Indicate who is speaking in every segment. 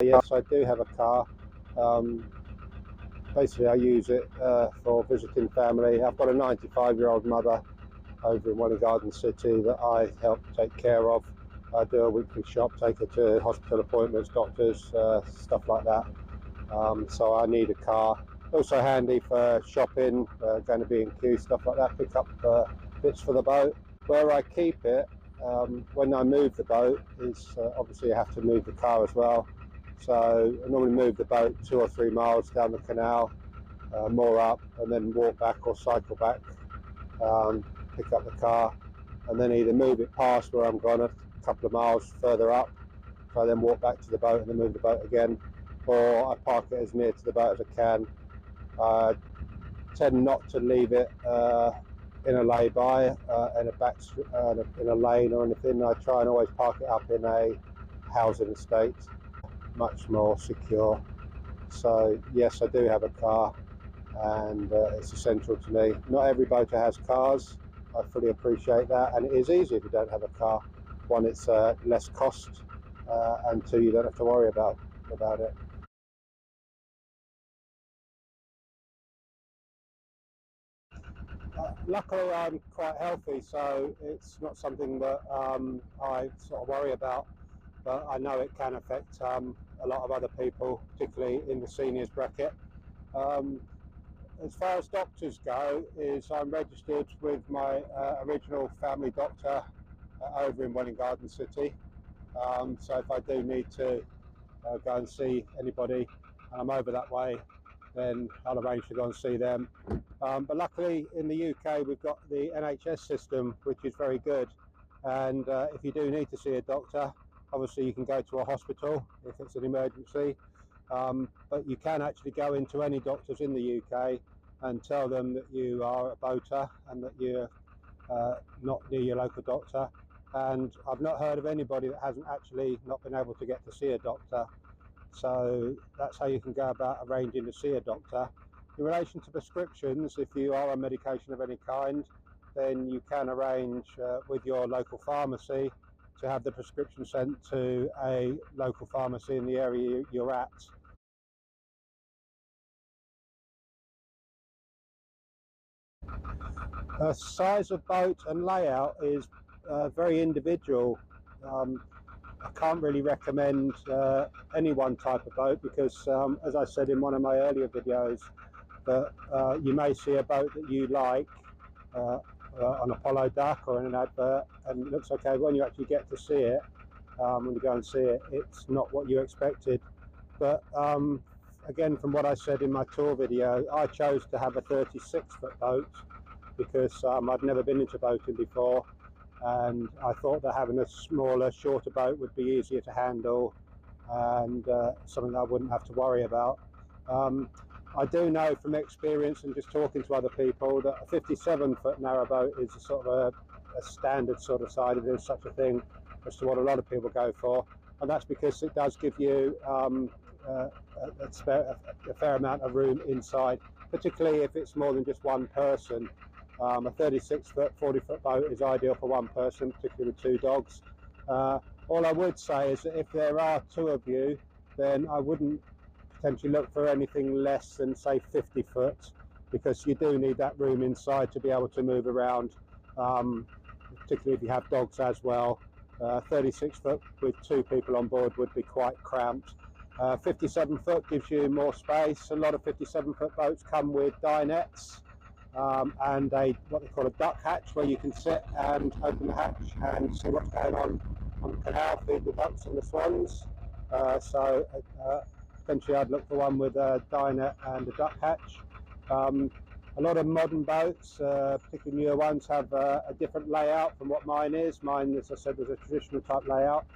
Speaker 1: yes, I do have a car. Basically, I use it for visiting family. I've got a 95-year-old mother over in Welwyn Garden City that I help take care of. I do a weekly shop, take her to hospital appointments, doctors, stuff like that. So I need a car. Also handy for shopping, going to B&Q, stuff like that, pick up bits for the boat. Where I keep it, when I move the boat, is obviously I have to move the car as well. So I normally move the boat 2 or 3 miles down the canal, moor up, and then walk back or cycle back, pick up the car, and then either move it past where I'm gone a couple of miles further up, so I then walk back to the boat and then move the boat again, or I park it as near to the boat as I can. I tend not to leave it in a lay-by, in a lane or anything. I try and always park it up in a housing estate, much more secure. So yes, I do have a car, and it's essential to me. Not every boater has cars. I fully appreciate that, and it is easy if you don't have a car. One, it's less cost, and two, you don't have to worry about it. Luckily, I'm quite healthy, so it's not something that I sort of worry about. But I know it can affect a lot of other people, particularly in the seniors bracket. As far as doctors go, is I'm registered with my original family doctor over in Welwyn Garden City. So if I do need to go and see anybody and I'm over that way, then I'll arrange to go and see them. But luckily in the UK we've got the NHS system, which is very good, and if you do need to see a doctor, obviously you can go to a hospital if it's an emergency, but you can actually go into any doctors in the UK and tell them that you are a boater and that you're not near your local doctor, and I've not heard of anybody that hasn't actually not been able to get to see a doctor. So that's how you can go about arranging to see a doctor. In relation to prescriptions, if you are on medication of any kind, then you can arrange with your local pharmacy to have the prescription sent to a local pharmacy in the area you're at. Size of boat and layout is very individual. I can't really recommend any one type of boat because, as I said in one of my earlier videos, that you may see a boat that you like on a Apollo duck or in an advert, and it looks okay. When you actually get to see it, when you go and see it, it's not what you expected. But again, from what I said in my tour video, I chose to have a 36-foot boat because I'd never been into boating before, and I thought that having a smaller, shorter boat would be easier to handle and something that I wouldn't have to worry about. I do know from experience and just talking to other people that a 57-foot narrowboat is a sort of a standard sort of size, if there's such a thing, as to what a lot of people go for, and that's because it does give you a fair amount of room inside, particularly if it's more than just one person. A 36-foot, 40-foot boat is ideal for one person, particularly with 2 dogs. All I would say is that if there are 2 of you, then I wouldn't potentially look for anything less than, say, 50 foot, because you do need that room inside to be able to move around, particularly if you have dogs as well. 36 foot with 2 people on board would be quite cramped. 57 foot gives you more space. A lot of 57-foot boats come with dinettes, and what they call a duck hatch, where you can sit and open the hatch and see what's going on the canal, feed the ducks and the swans. So potentially I'd look for one with a dinette and a duck hatch. A lot of modern boats, particularly newer ones, have a different layout from what mine is. Mine, as I said, was a traditional type layout.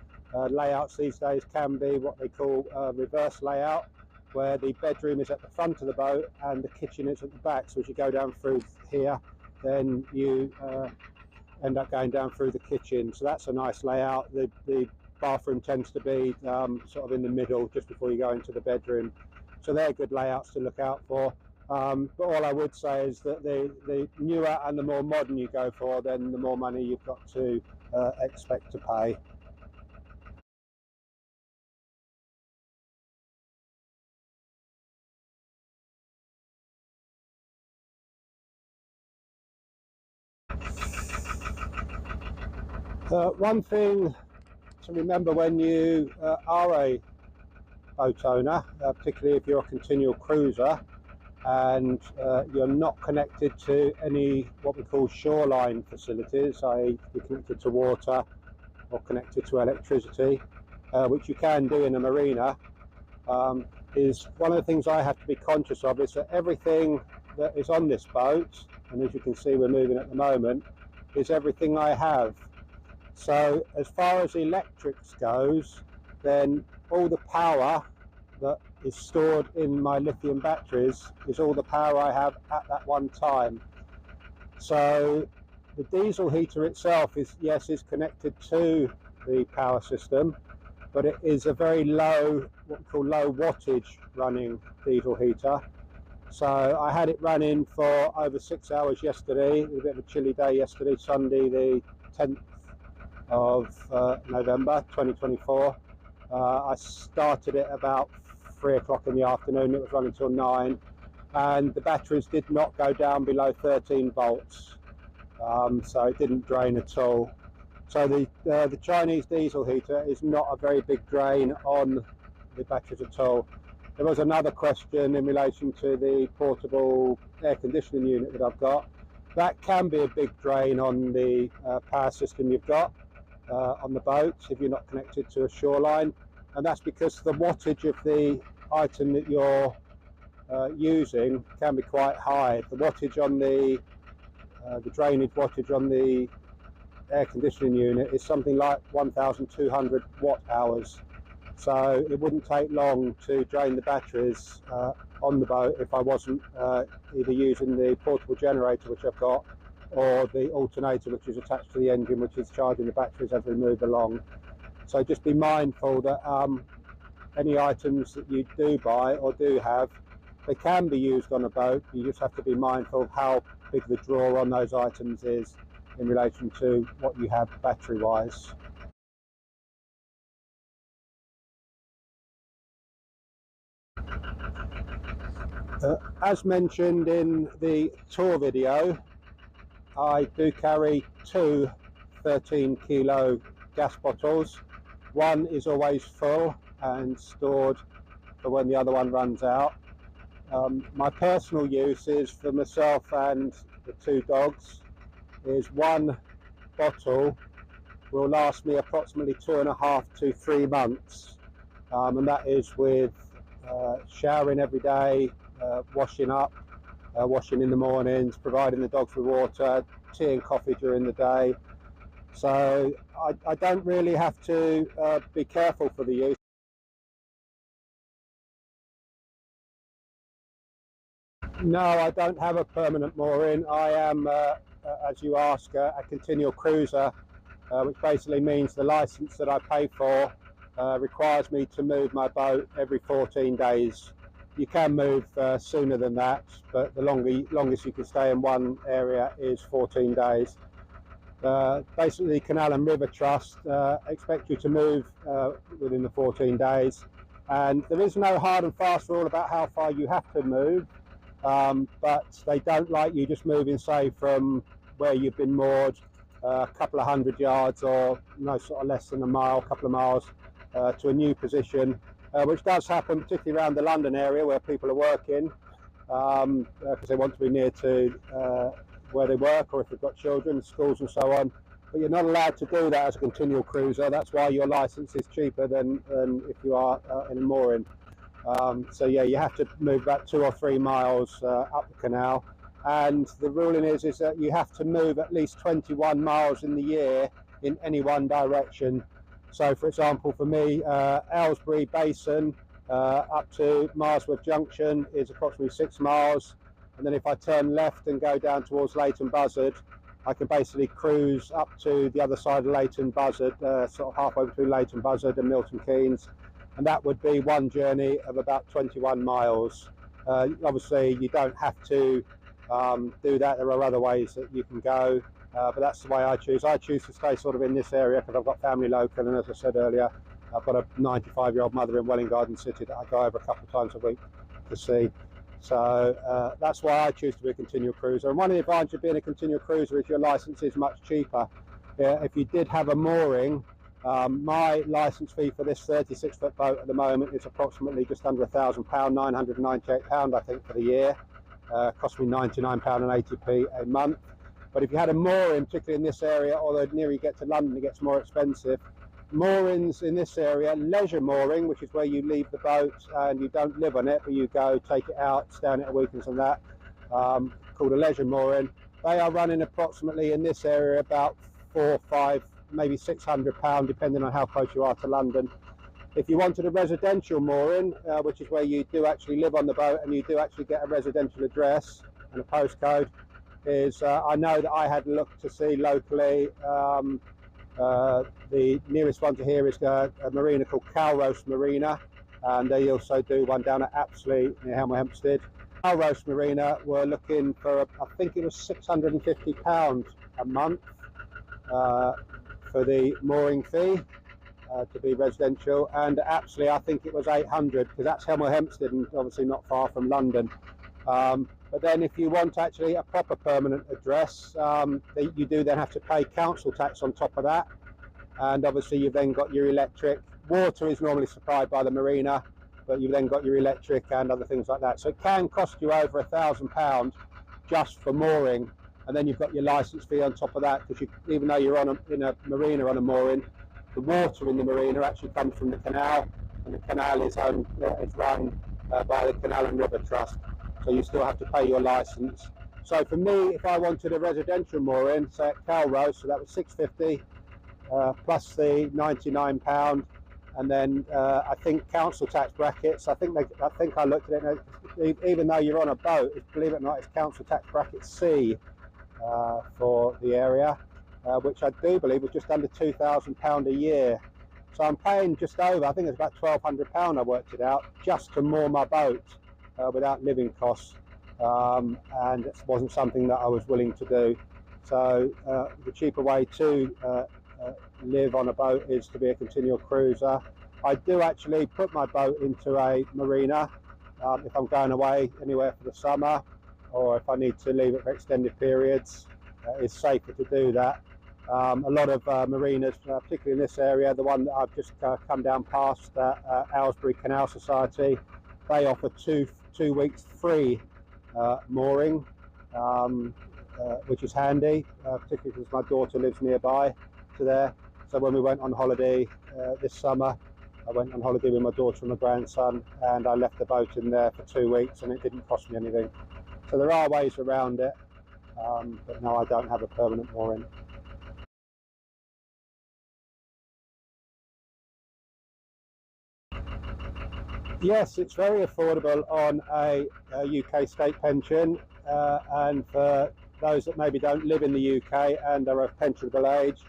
Speaker 1: Layouts these days can be what they call reverse layout, where the bedroom is at the front of the boat and the kitchen is at the back. So as you go down through here, then you end up going down through the kitchen. So that's a nice layout. The bathroom tends to be sort of in the middle, just before you go into the bedroom. So they're good layouts to look out for. But all I would say is that the newer and the more modern you go for, then the more money you've got to expect to pay. One thing to remember when you are a boat owner, particularly if you're a continual cruiser and you're not connected to any what we call shoreline facilities, i.e. you're connected to water or connected to electricity, which you can do in a marina, is one of the things I have to be conscious of is that everything that is on this boat, and as you can see we're moving at the moment, is everything I have. So as far as electrics goes, then all the power that is stored in my lithium batteries is all the power I have at that one time. So the diesel heater itself is, yes, is connected to the power system, but it is a very low, what we call low wattage running diesel heater. So I had it running for over 6 hours yesterday. It was a bit of a chilly day yesterday, Sunday the 10th of November 2024. I started it about 3 o'clock in the afternoon. It was running till 9, and the batteries did not go down below 13 volts, so it didn't drain at all. So the Chinese diesel heater is not a very big drain on the batteries at all. There was another question in relation to the portable air conditioning unit that I've got. That can be a big drain on the power system you've got on the boat if you're not connected to a shoreline, and that's because the wattage of the item that you're using can be quite high. The wattage on the drainage wattage on the air conditioning unit is something like 1,200 watt hours. So it wouldn't take long to drain the batteries on the boat if I wasn't either using the portable generator which I've got, or the alternator which is attached to the engine, which is charging the batteries as we move along. So just be mindful that any items that you do buy or do have, they can be used on a boat. You just have to be mindful of how big the draw on those items is in relation to what you have battery wise. As mentioned in the tour video, I do carry two 13 kilo gas bottles. One is always full and stored for when the other one runs out. My personal use is for myself and the two dogs is one bottle will last me approximately 2.5 to 3 months, and that is with showering every day, washing up, washing in the mornings, providing the dogs with water, tea and coffee during the day. So I don't really have to be careful for the use. No, I don't have a permanent mooring. I am, as you ask, a continual cruiser, which basically means the license that I pay for requires me to move my boat every 14 days. You can move sooner than that, but the longest you can stay in one area is 14 days. Basically, Canal and River Trust expect you to move within the 14 days, and there is no hard and fast rule about how far you have to move, but they don't like you just moving, say, from where you've been moored a couple of 100 yards or no sort of less than a mile, a couple of miles to a new position, which does happen particularly around the London area where people are working, because they want to be near to where they work, or if they've got children, schools and so on. But you're not allowed to do that as a continual cruiser. That's why your license is cheaper than if you are in a mooring. So yeah, you have to move about 2 or 3 miles up the canal, and the ruling is that you have to move at least 21 miles in the year in any one direction. So for example, for me, Aylesbury Basin up to Marsworth Junction is approximately 6 miles, and then if I turn left and go down towards Leighton Buzzard, I can basically cruise up to the other side of Leighton Buzzard, sort of halfway between Leighton Buzzard and Milton Keynes, and that would be one journey of about 21 miles. Obviously you don't have to do that. There are other ways that you can go, but that's the way I choose. I choose to stay sort of in this area because I've got family local, and as I said earlier, I've got a 95-year-old mother in Welwyn Garden City that I go over a couple of times a week to see. So that's why I choose to be a continual cruiser. And one of the advantages of being a continual cruiser is your license is much cheaper. if you did have a mooring, my licence fee for this 36-foot boat at the moment is approximately just under £1,000, £998 I think for the year. Cost me £99.80 a month. But if you had a mooring, particularly in this area, or the nearer you get to London, it gets more expensive. Moorings in this area, leisure mooring, which is where you leave the boat and you don't live on it, but you go take it out, stay on it at weekends and that, called a leisure mooring. They are running approximately in this area about £400, £500, maybe £600, depending on how close you are to London. If you wanted a residential mooring, which is where you do actually live on the boat and you do actually get a residential address and a postcode, is I know that I had looked to see locally. The nearest one to here is a marina called Calrose Marina, and they also do one down at Apsley near Hemel Hempstead. Calrose Marina were looking for, I think it was £650 a month for the mooring fee to be residential, and Apsley I think it was 800, because that's Hemel Hempstead and obviously not far from London. But then if you want actually a proper permanent address, you do then have to pay council tax on top of that, and obviously you've then got your electric. Water is normally supplied by the marina, but you've then got your electric and other things like that. So it can cost you over £1,000 just for mooring, and then you've got your licence fee on top of that, because even though you're in a marina on a mooring, the water in the marina actually comes from the canal, and the canal is run by the Canal and River Trust. So you still have to pay your licence. So for me, if I wanted a residential mooring, say at Calrose, so that was £650 plus the £99, and then I think council tax brackets. I think I looked at it. Even though you're on a boat, believe it or not, it's council tax bracket C for the area, which I do believe was just under £2,000 a year. So I'm paying just over, I think it's about £1,200. I worked it out just to moor my boat without living costs, and it wasn't something that I was willing to do. So the cheaper way to live on a boat is to be a continual cruiser. I do actually put my boat into a marina if I'm going away anywhere for the summer, or if I need to leave it for extended periods. It's safer to do that. A lot of marinas, particularly in this area, the one that I've just come down past, Aylesbury Canal Society, they offer two weeks free mooring, which is handy, particularly because my daughter lives nearby to there. So when we went on holiday this summer, I went on holiday with my daughter and my grandson, and I left the boat in there for 2 weeks, and it didn't cost me anything. So there are ways around it, but no, I don't have a permanent mooring. Yes, it's very affordable on a UK state pension, and for those that maybe don't live in the UK and are of pensionable age,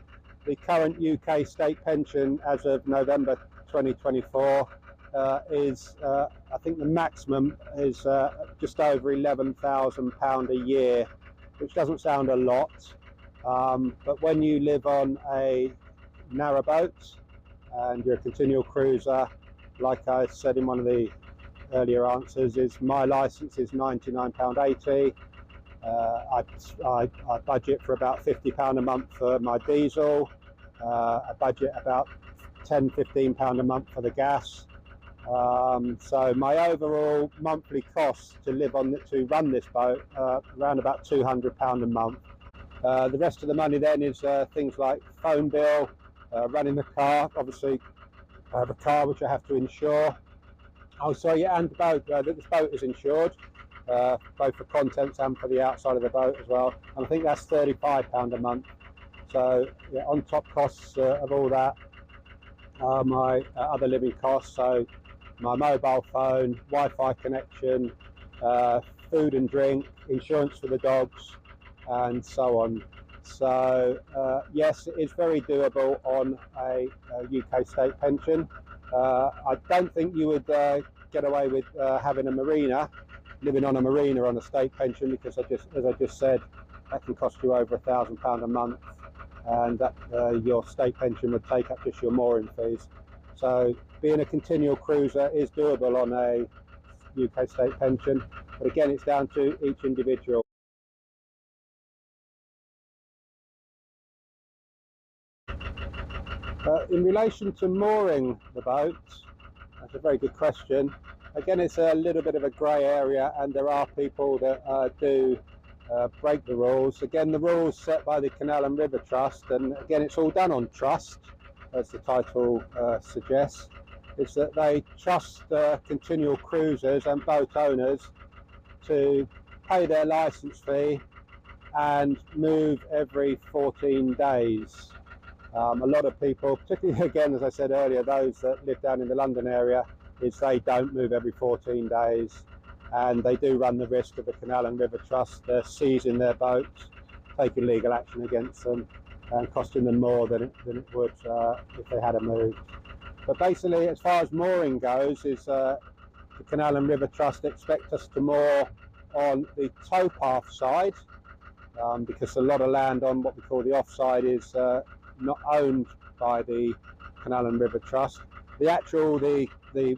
Speaker 1: the current UK state pension as of November 2024 is, I think the maximum is just over £11,000 a year, which doesn't sound a lot, but when you live on a narrowboat and you're a continual cruiser, like I said in one of the earlier answers, is my licence is £99.80. I budget for about £50 a month for my diesel. I budget about £10–15 a month for the gas. So my overall monthly costs to run this boat around about £200 a month. The rest of the money then is things like phone bill, running the car. Obviously I have a car which I have to insure. Oh, sorry, yeah, and the boat. This boat is insured, both for contents and for the outside of the boat as well. And I think that's £35 a month. So yeah, on top costs of all that are my other living costs. So my mobile phone, Wi-Fi connection, food and drink, insurance for the dogs, and so on. So yes, it is very doable on a UK state pension. I don't think you would get away with having a marina, living on a marina on a state pension, because as I just said, that can cost you over £1,000 a month, and that your state pension would take up just your mooring fees. So being a continual cruiser is doable on a UK state pension, but again, it's down to each individual. In relation to mooring the boat, that's a very good question. Again, it's a little bit of a grey area, and there are people that do break the rules. Again, the rules set by the Canal and River Trust, and again, it's all done on trust, as the title suggests, is that they trust continual cruisers and boat owners to pay their licence fee and move every 14 days. A lot of people, particularly again, as I said earlier, those that live down in the London area, is they don't move every 14 days, and they do run the risk of the Canal and River Trust seizing their boats, taking legal action against them, and costing them more than it would if they had a move. But basically, as far as mooring goes, is the Canal and River Trust expect us to moor on the towpath side, because a lot of land on what we call the offside is not owned by the Canal and River Trust. The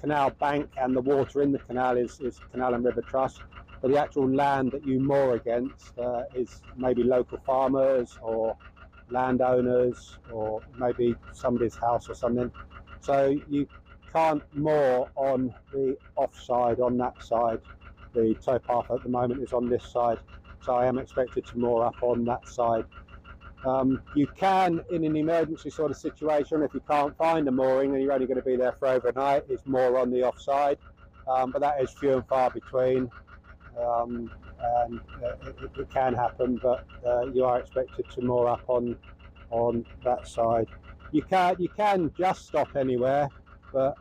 Speaker 1: canal bank and the water in the canal is Canal and River Trust, but the actual land that you moor against is maybe local farmers or landowners, or maybe somebody's house or something. So you can't moor on the offside, on that side. The towpath at the moment is on this side, so I am expected to moor up on that side. You can, in an emergency sort of situation, if you can't find a mooring and you're only going to be there for overnight, it's moor on the offside, but that is few and far between, and it can happen, but you are expected to moor up on that side. You can just stop anywhere, but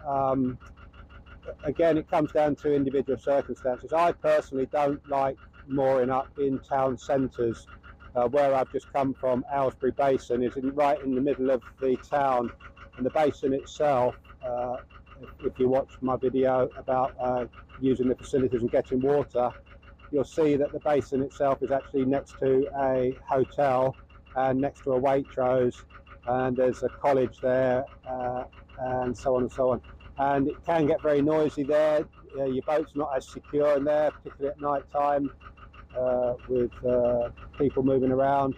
Speaker 1: again, it comes down to individual circumstances. I personally don't like mooring up in town centres. Where I've just come from, Aylesbury Basin, is right in the middle of the town, and the basin itself, if you watch my video about using the facilities and getting water, you'll see that the basin itself is actually next to a hotel and next to a Waitrose, and there's a college there, and so on and so on. And it can get very noisy there. Your boat's not as secure in there, particularly at night time, with people moving around.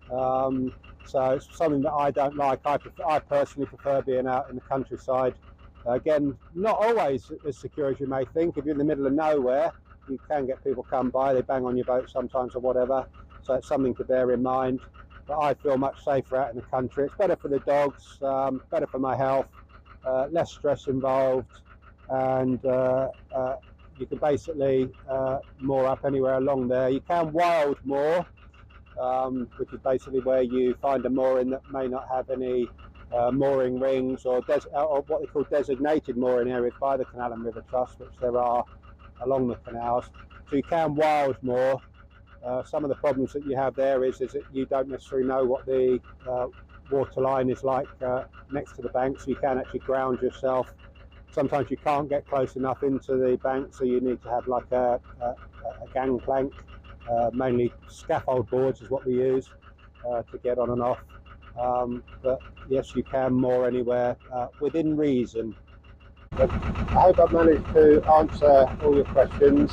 Speaker 1: So it's something that I don't like. I personally prefer being out in the countryside. Again, not always as secure as you may think. If you're in the middle of nowhere, you can get people come by, they bang on your boat sometimes or whatever, so it's something to bear in mind. But I feel much safer out in the country. It's better for the dogs, better for my health, less stress involved, and you can basically moor up anywhere along there. You can wild moor, which is basically where you find a mooring that may not have any mooring rings, or what they call designated mooring areas by the Canal and River Trust, which there are along the canals. So you can wild moor. Some of the problems that you have there is that you don't necessarily know what the water line is like next to the bank, so you can actually ground yourself. Sometimes you can't get close enough into the bank, so you need to have like a gangplank. Mainly scaffold boards is what we use to get on and off. But yes, you can moor anywhere within reason. But I hope I've managed to answer all your questions.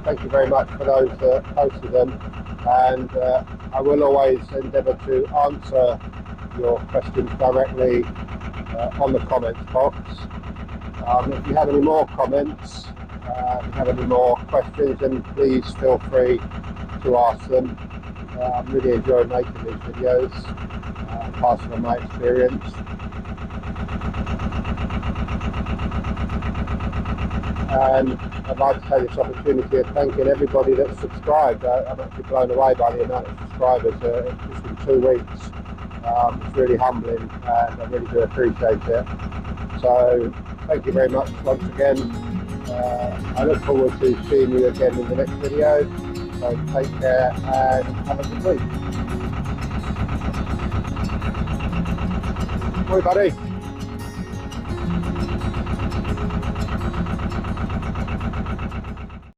Speaker 1: Thank you very much for those that posted them, and I will always endeavour to answer your questions directly on the comments box. If you have any more comments, if you have any more questions, then please feel free to ask them. I'm really enjoying making these videos, passing on my experience. And I'd like to take this opportunity of thanking everybody that's subscribed. I'm actually blown away by the amount of subscribers just in 2 weeks. It's really humbling, and I really do appreciate it. So thank you very much once again. I look forward to seeing you again in the next video. So take care and have a good week. Bye, buddy.